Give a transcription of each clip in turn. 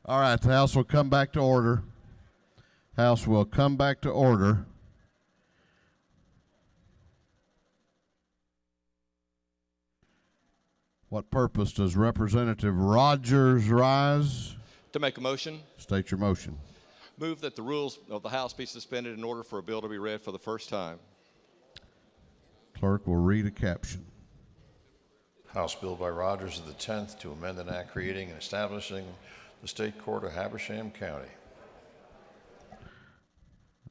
All right, the House will come back to order. House will come back to order. What purpose does Representative Rogers rise? To make a motion. State your motion. Move that the rules of the House be suspended in order for a bill to be read for the first time. Clerk will read a caption. House Bill by Rogers of the 10th to amend an act creating and establishing the State Court of Habersham County.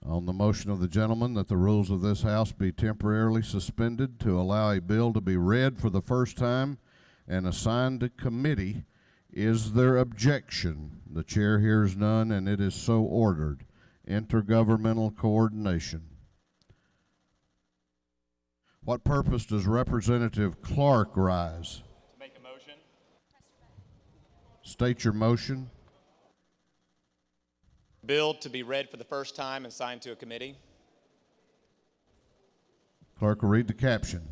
On the motion of the gentleman that the rules of this House be temporarily suspended to allow a bill to be read for the first time and assigned to committee, is there objection? The chair hears none, and it is so ordered. Intergovernmental coordination. What purpose does Representative Clark rise? To make a motion. State your motion. Bill to be read for the first time and signed to a committee. Clerk will read the caption.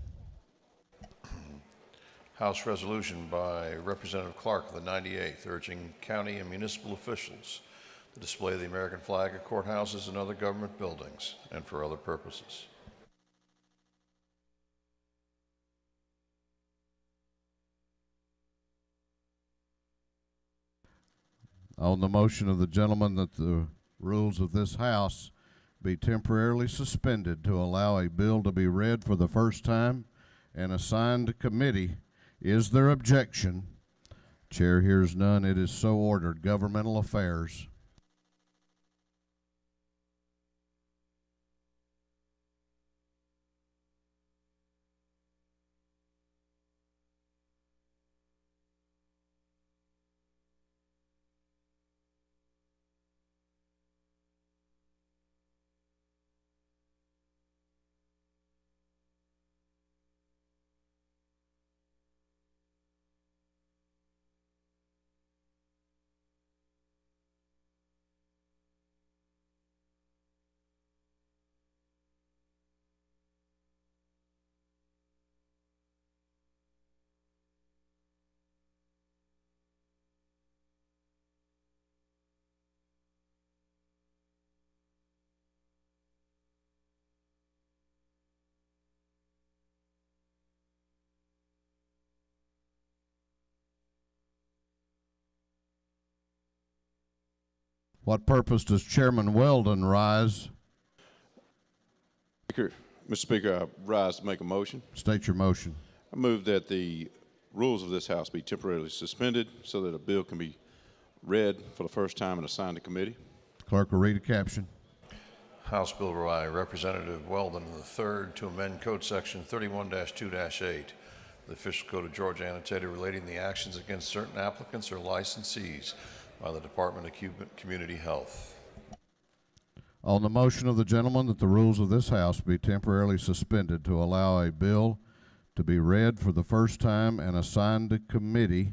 House resolution by Representative Clark of the 98th urging county and municipal officials to display the American flag at courthouses and other government buildings and for other purposes. On the motion of the gentleman that the rules of this House be temporarily suspended to allow a bill to be read for the first time and assigned to committee, is there objection? Chair hears none. It is so ordered. Governmental affairs. What purpose does Chairman Weldon rise? Mr. Speaker, I rise to make a motion. State your motion. I move that the rules of this House be temporarily suspended so that a bill can be read for the first time and assigned to committee. Clerk will read a caption. House Bill by Representative Weldon III to amend Code Section 31-2-8, the Official Code of Georgia annotated relating the actions against certain applicants or licensees by the Department of Community Health. On the motion of the gentleman that the rules of this House be temporarily suspended to allow a bill to be read for the first time and assigned to committee,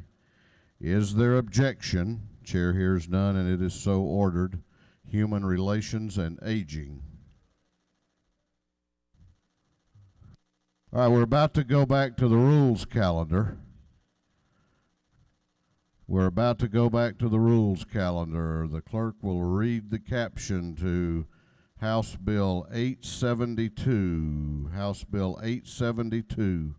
is there objection? Chair hears none, and it is so ordered. Human Relations and Aging. All right, we're about to go back to the rules calendar. We're about to go back to the rules calendar. The clerk will read the caption to House Bill 872. House Bill 872.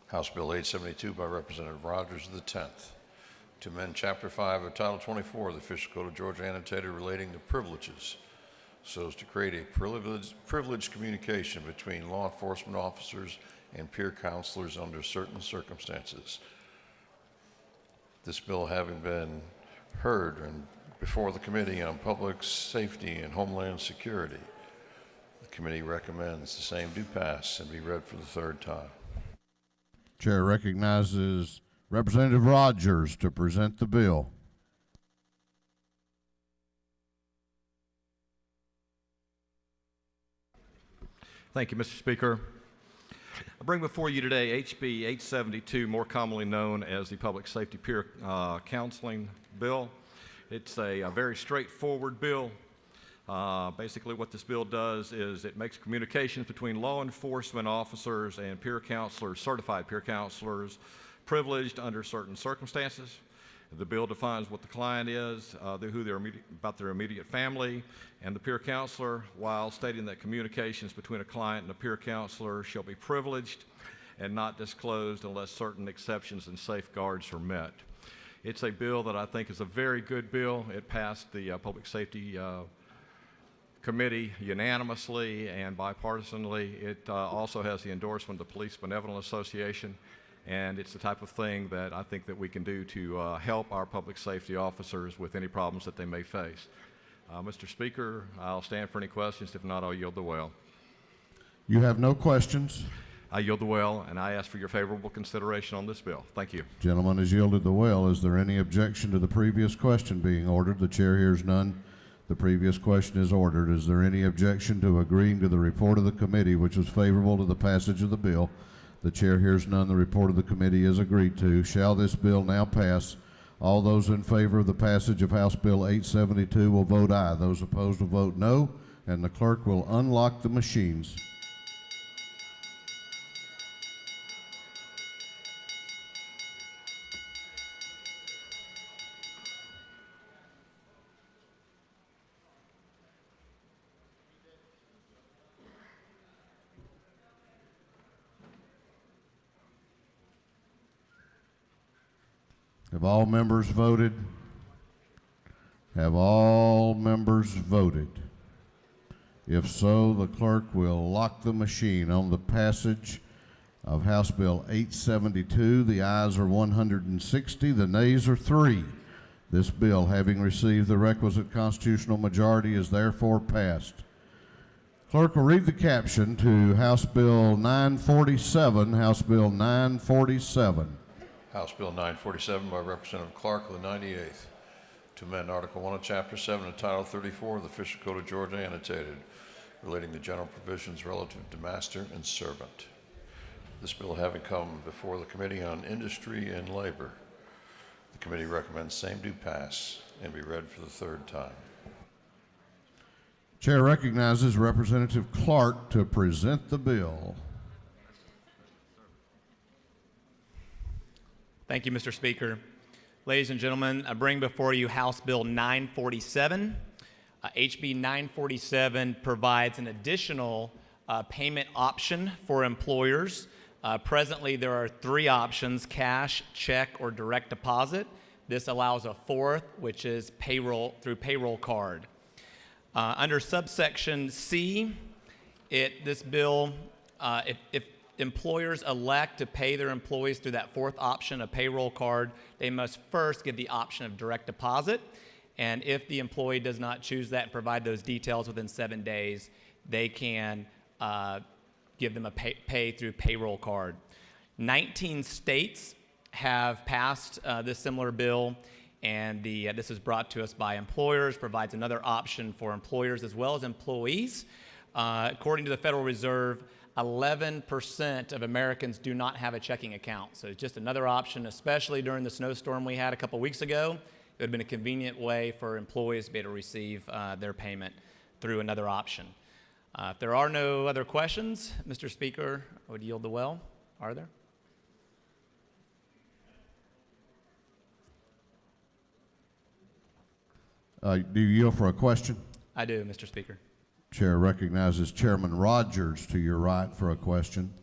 House Bill 872 by Representative Rogers of the 10th to amend Chapter 5 of Title 24 of the Official Code of Georgia annotated relating to privileges so as to create a privileged communication between law enforcement officers and peer counselors under certain circumstances. This bill having been heard and before the Committee on Public Safety and Homeland Security, the committee recommends the same do pass and be read for the third time. Chair recognizes Representative Rogers to present the bill. Thank you, Mr. Speaker. I bring before you today HB 872, more commonly known as the Public Safety Peer Counseling Bill. It's a very straightforward bill. Basically what this bill does is it makes communications between law enforcement officers and peer counselors, certified peer counselors, privileged under certain circumstances. The bill defines what the client is, about their immediate family, and the peer counselor, while stating that communications between a client and a peer counselor shall be privileged and not disclosed unless certain exceptions and safeguards are met. It's a bill that I think is a very good bill. It passed the Public Safety Committee unanimously and bipartisanly. It also has the endorsement of the Police Benevolent Association, and it's the type of thing that I think that we can do to help our public safety officers with any problems that they may face. Mr. Speaker, I'll stand for any questions. If not, I'll yield the well. You have no questions. I yield the well, and I ask for your favorable consideration on this bill. Thank you. Gentleman has yielded the well. Is there any objection to the previous question being ordered? The chair hears none. The previous question is ordered. Is there any objection to agreeing to the report of the committee, which was favorable to the passage of the bill? The chair hears none. The report of the committee is agreed to. Shall this bill now pass? All those in favor of the passage of House Bill 872 will vote aye. Those opposed will vote no, and the clerk will unlock the machines. Have all members voted? Have all members voted? If so, the clerk will lock the machine on the passage of House Bill 872. The ayes are 160, the nays are 3. This bill, having received the requisite constitutional majority, is therefore passed. Clerk will read the caption to House Bill 947. House Bill 947. House Bill 947 by Representative Clark of the 98th, to amend Article 1 of Chapter 7 of Title 34 of the Official Code of Georgia annotated, relating to general provisions relative to master and servant. This bill having come before the Committee on Industry and Labor, the committee recommends same do pass and be read for the third time. Chair recognizes Representative Clark to present the bill. Thank you, Mr. Speaker. Ladies and gentlemen, I bring before you House Bill 947. HB 947 provides an additional payment option for employers. Presently, there are 3 options: cash, check, or direct deposit. This allows a 4th, which is payroll through payroll card. Under subsection C, this bill, if employers elect to pay their employees through that 4th option, a payroll card, they must first give the option of direct deposit. And if the employee does not choose that and provide those details within 7 days, they can give them a pay through payroll card. 19 states have passed this similar bill, and this is brought to us by employers, provides another option for employers as well as employees. According to the Federal Reserve, 11% of Americans do not have a checking account. So it's just another option, especially during the snowstorm we had a couple weeks ago. It would have been a convenient way for employees to be able to receive their payment through another option. If there are no other questions, Mr. Speaker, I would yield the well. Are there? Do you yield for a question? I do, Mr. Speaker. Chair recognizes Chairman Rogers to your right for a question.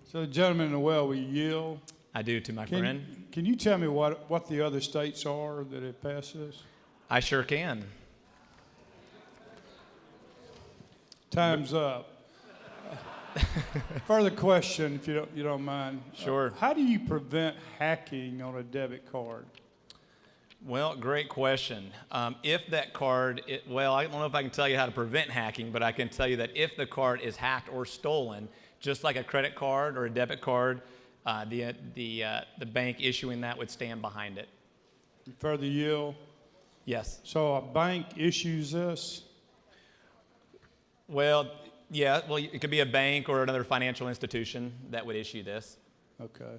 So the gentleman in the well, will you yield? I do, to my friend. Can you tell me what the other states are that have passed this? I sure can. Time's up. Further question, if you don't mind. Sure. How do you prevent hacking on a debit card? Well, great question. If that card, well, I don't know if I can tell you how to prevent hacking, but I can tell you that if the card is hacked or stolen, just like a credit card or a debit card, the bank issuing that would stand behind it. You further yield? Yes. So a bank issues this? Well, yeah. Well, it could be a bank or another financial institution that would issue this. Okay.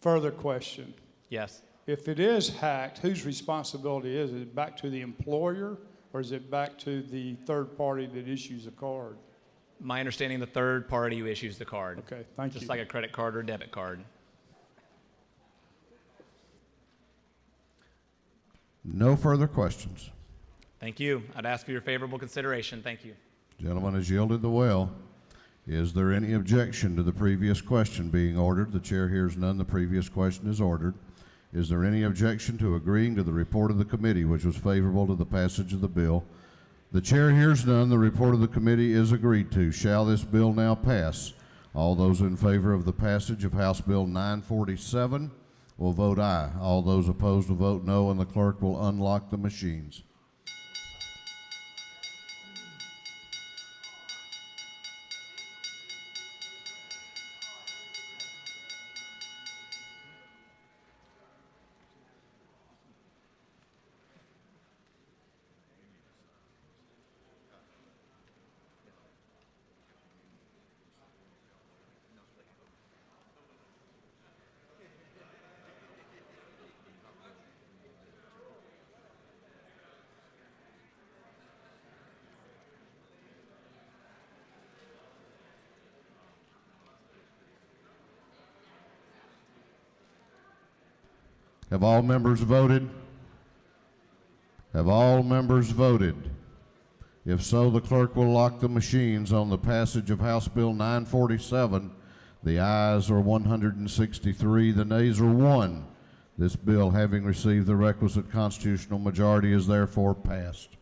Further question. Yes. If it is hacked, whose responsibility is it? Is it back to the employer, or is it back to the third party that issues the card? My understanding, the third party who issues the card. Okay, thank you. Just like a credit card or debit card. No further questions. Thank you. I'd ask for your favorable consideration. Thank you. Gentleman has yielded the well. Is there any objection to the previous question being ordered? The chair hears none. The previous question is ordered. Is there any objection to agreeing to the report of the committee, which was favorable to the passage of the bill? The chair hears none. The report of the committee is agreed to. Shall this bill now pass? All those in favor of the passage of House Bill 947 will vote aye. All those opposed will vote no, and the clerk will unlock the machines. Have all members voted? Have all members voted? If so, the clerk will lock the machines on the passage of House Bill 947. The ayes are 163, the nays are 1. This bill, having received the requisite constitutional majority, is therefore passed.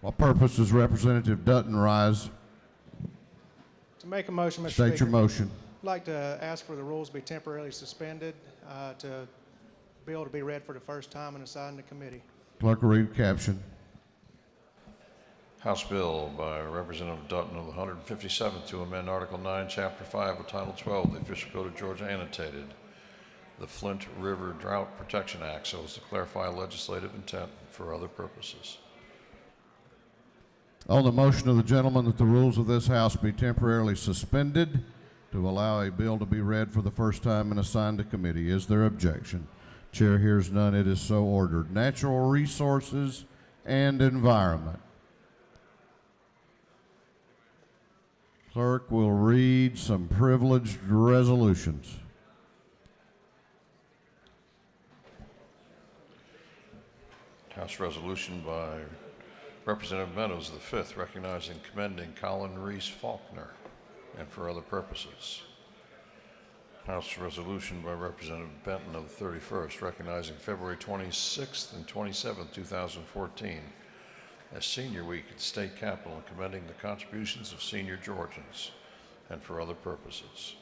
What purpose does Representative Dutton rise? To make a motion, Mr. State Speaker. your motion. I'd like to ask for the rules to be temporarily suspended, to bill to be read for the first time and assigned to committee. Clerk will read the caption. House Bill by Representative Dutton of the 157th to amend Article 9, Chapter 5 of Title 12 of the Official Code of Georgia annotated, the Flint River Drought Protection Act, so as to clarify legislative intent for other purposes. On the motion of the gentleman that the rules of this House be temporarily suspended to allow a bill to be read for the first time and assigned to committee, is there objection? Chair hears none. It is so ordered. Natural Resources and Environment. Clerk will read some privileged resolutions. House resolution by Representative Meadows the 5th, recognizing and commending Colin Reese Faulkner and for other purposes. House resolution by Representative Benton of the 31st, recognizing February 26th and 27th, 2014 as Senior Week at the State Capitol and commending the contributions of senior Georgians and for other purposes.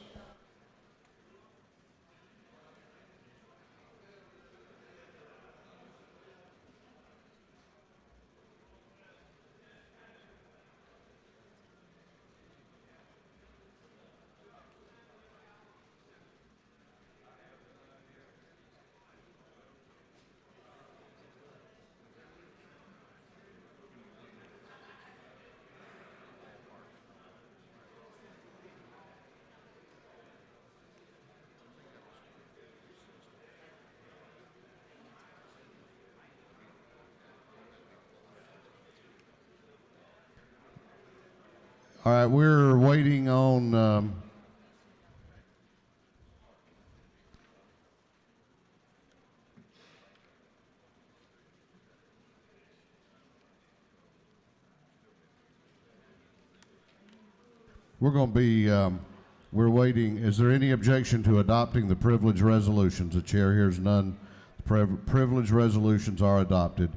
All right, we're waiting on we're going to be we're waiting. Is there any objection to adopting the privilege resolutions? The chair hears none. The privilege resolutions are adopted.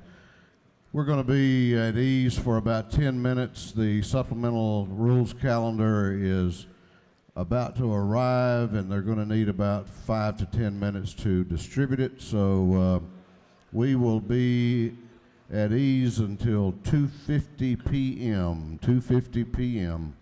We're going to be at ease for about 10 minutes. The supplemental rules calendar is about to arrive, and they're going to need about 5 to 10 minutes to distribute it. So we will be at ease until 2:50 p.m. 2:50 p.m.